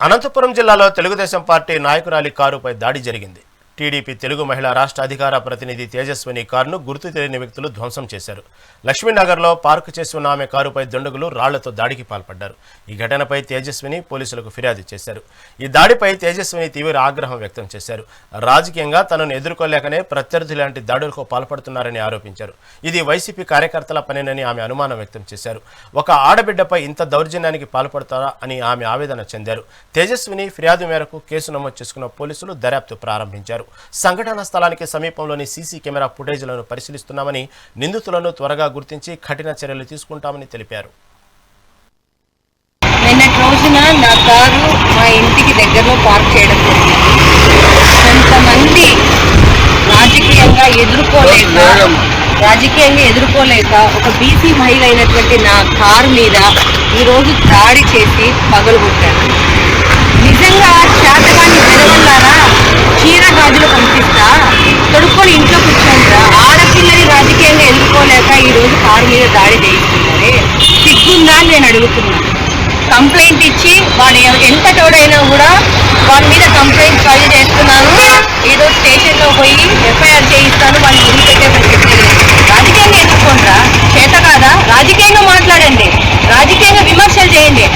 అనంతపురం జిల్లాలో తెలుగుదేశం పార్టీ నాయకురాలి కారుపై దాడి జరిగింది. టీడీపీ తెలుగు మహిళా రాష్ట్ర అధికార ప్రతినిధి తేజస్విని కారును గుర్తు తెలియని వ్యక్తులు ధ్వంసం చేశారు. లక్ష్మీనగర్లో పార్కు చేసి ఉన్న ఆమె కారుపై దుండగులు రాళ్లతో దాడికి పాల్పడ్డారు. ఈ ఘటనపై తేజస్విని పోలీసులకు ఫిర్యాదు చేశారు. ఈ దాడిపై తేజస్విని తీవ్ర ఆగ్రహం వ్యక్తం చేశారు. రాజకీయంగా తనను ఎదుర్కోలేకనే ప్రత్యర్థి లాంటి దాడులకు పాల్పడుతున్నారని ఆరోపించారు. ఇది వైసీపీ కార్యకర్తల పనేనని ఆమె అనుమానం వ్యక్తం చేశారు. ఒక ఆడబిడ్డపై ఇంత దౌర్జన్యానికి పాల్పడతారా అని ఆమె ఆవేదన చెందారు. తేజస్విని ఫిర్యాదు మేరకు కేసు నమోదు చేసుకున్న పోలీసులు దర్యాప్తు ప్రారంభించారు. సంఘటన స్థలానికి సమీపంలోని సీసీ కెమెరా ఫుటేజ్లను పరిశీలిస్తున్నామని, నిందితులను త్వరగా గుర్తించి కఠిన చర్యలు తీసుకుంటామని తెలిపారు. నిన్నటి రోజున నా కారు మా ఇంటికి దగ్గరలో పార్క్ చేయడం జరిగింది. కొంతమంది రాజకీయంగా ఎదుర్కోలేక ఒక బీసీ మహిళ అయినటువంటి నా కారు మీద ఈరోజు దాడి చేసి పగలగొట్టారు. నిజంగా శాతకాన్ని వెలవల్లారా చీర గాజులు పంపిస్తా తొడుక్కొని ఇంట్లో కూర్చోండిరా. ఆడపిల్లని రాజకీయంగా ఎదుర్కోలేక ఈరోజు కారు మీద దాడి చేయిస్తున్నారే, సిగ్గుందా అని నేను అడుగుతున్నాను. కంప్లైంట్ ఇచ్చి వాడు ఎంత తోడైనా కూడా వాళ్ళ మీద కంప్లైంట్ ఫైల్ చేస్తున్నాను, ఏదో స్టేషన్లో పోయి ఎఫ్ఐఆర్ చేయిస్తాను, వాళ్ళు గురి పెట్టేమని చెప్పేది. రాజకీయంగా ఎదుర్కొంటారా? చేత కాదా? రాజకీయంగా మాట్లాడండి, రాజకీయంగా విమర్శలు చేయండి.